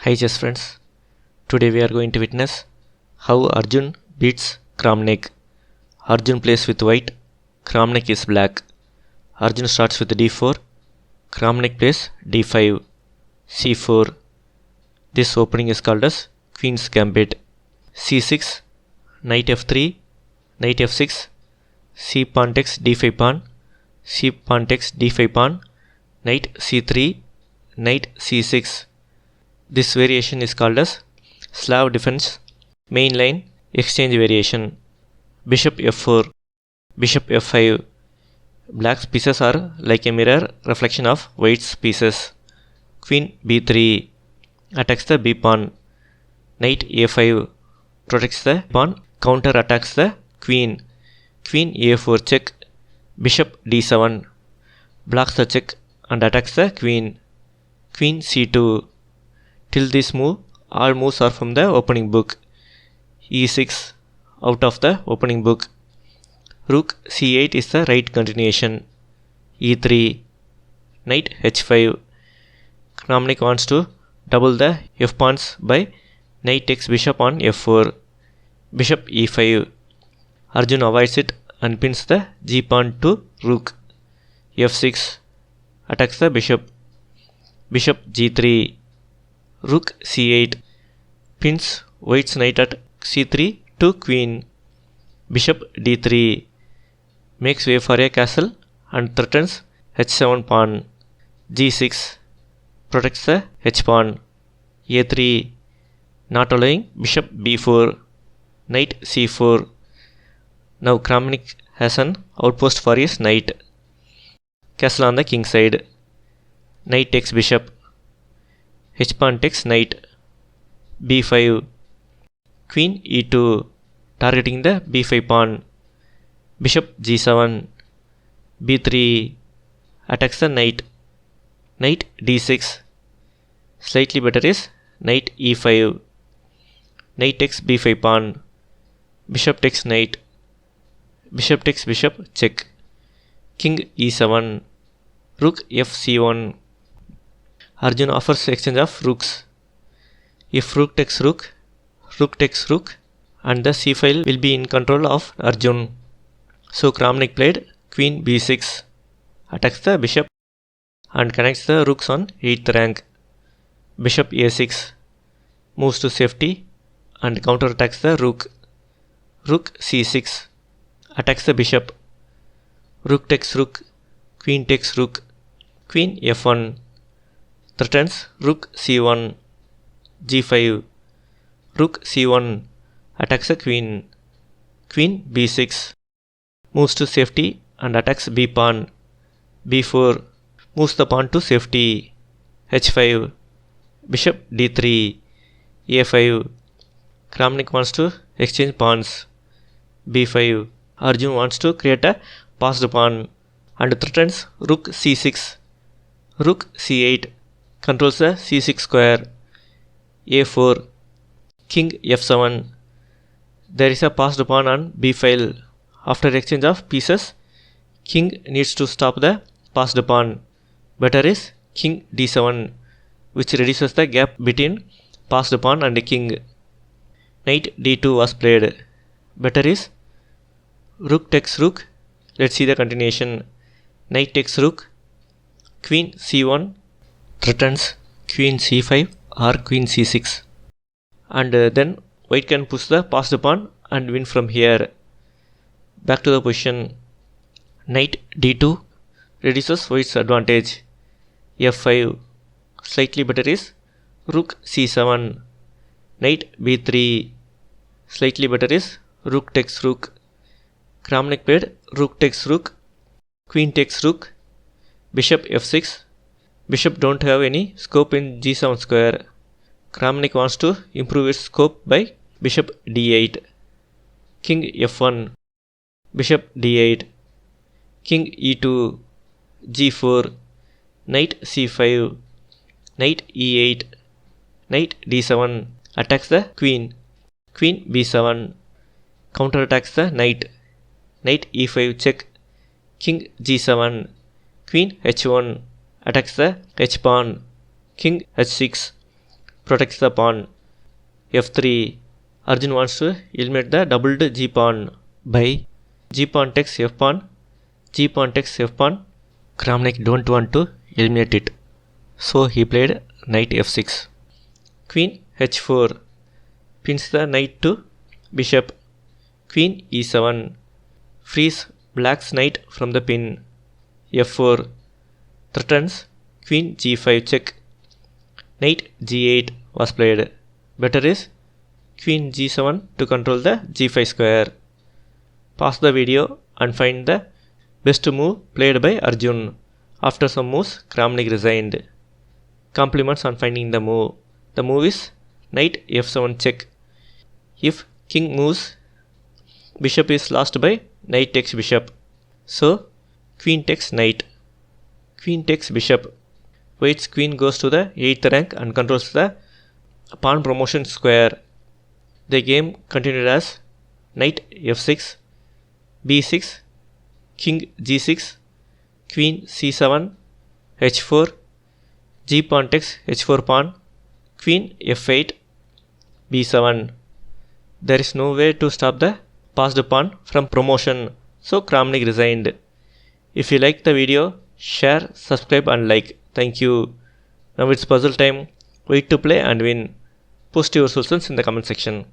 Hi chess friends, today we are going to witness how Arjun beats Kramnik. Arjun plays with white, Kramnik is black. Arjun starts with d4, Kramnik plays d5, c4. This opening is called as Queen's Gambit. c6, knight f3, knight f6, c pawn takes d5 pawn, c pawn takes d5 pawn, knight c3, knight c6. This variation is called as Slav defense main line exchange variation. Bishop f4, bishop f5. Black's pieces are like a mirror reflection of white's pieces. Queen b3 attacks the b pawn. Knight a5 protects the pawn, counter attacks the queen. Queen a4 check. Bishop d7 blocks the check and attacks the queen. Queen c2. Till this move, all moves are from the opening book. e6 out of the opening book. Rook c8 is the right continuation. e3, knight h5. Kramnik wants to double the f pawns by knight takes bishop on f4. Bishop e5. Arjun avoids it and pins the g pawn to rook. f6 attacks the bishop. Bishop g3. Rook c8 pins white's knight at c3 to queen. Bishop d3 makes way for a castle and threatens h7 pawn. g6 protects the h pawn. a3 not allowing bishop b4. Knight c4. Now Kramnik has an outpost for his knight. Castle on the king side. Knight takes bishop. H pawn takes knight. b5. Queen e2 targeting the b5 pawn. Bishop g7. b3 attacks the knight. Knight d6. Slightly better is knight e5. Knight takes b5 pawn. Bishop takes knight. Bishop takes bishop check. King e7. Rook fc1. Arjun offers exchange of rooks. If rook takes rook, rook takes rook, and the c file will be in control of Arjun. So Kramnik played queen b6, attacks the bishop and connects the rooks on 8th rank. Bishop a6 moves to safety and counterattacks the rook. Rook c6 attacks the bishop. Rook takes rook, queen takes rook, queen f1 threatens rook c1, g5, rook c1 attacks the queen. Queen b6 moves to safety and attacks b pawn. b4 moves the pawn to safety. h5, bishop d3, a5. Kramnik wants to exchange pawns. b5. Arjun wants to create a passed pawn and threatens rook c6. Rook c8 controls the c6 square. a4. King f7. There is a passed pawn on b file. After exchange of pieces, king needs to stop the passed pawn. Better is king d7, which reduces the gap between passed pawn and king. Knight d2 was played. Better is rook takes rook. Let's see the continuation. Knight takes rook. Queen c1 threatens queen c5 or queen c6. And then white can push the passed pawn and win from here. Back to the position. Knight d2 reduces white's advantage. f5. Slightly better is rook c7. Knight b3. Slightly better is rook takes rook. Kramnik played rook takes rook, queen takes rook, bishop f6. Bishop don't have any scope in g7 square. Kramnik wants to improve its scope by bishop d8. King f1, bishop d8, king e2, g4, knight c5, knight e8, knight d7 attacks the queen. Queen b7 counterattacks the knight. Knight e5 check. King g7, queen h1 attacks the h pawn. King h6, protects the pawn. f3. Arjun wants to eliminate the doubled g pawn by g pawn takes f pawn, g pawn takes f pawn. Kramnik don't want to eliminate it, so he played knight f6. Queen h4 pins the knight to bishop. Queen e7 frees black's knight from the pin. f4 threatens queen g5 check. Knight g8 was played. Better is queen g7 to control the g5 square. Pause the video and find the best move played by Arjun. After some moves, Kramnik resigned. Compliments on finding the move. The move is knight f7 check. If king moves, bishop is lost by knight takes bishop. So queen takes knight. Queen takes bishop. White's queen goes to the 8th rank and controls the pawn promotion square. The game continued as knight f6, b6, king g6, queen c7, h4, g pawn takes h4 pawn, queen f8, b7. There is no way to stop the passed pawn from promotion, so Kramnik resigned. If you like the video, share, subscribe and like. Thank you. Now it's puzzle time. Wait to play and win. Post your solutions in the comment section.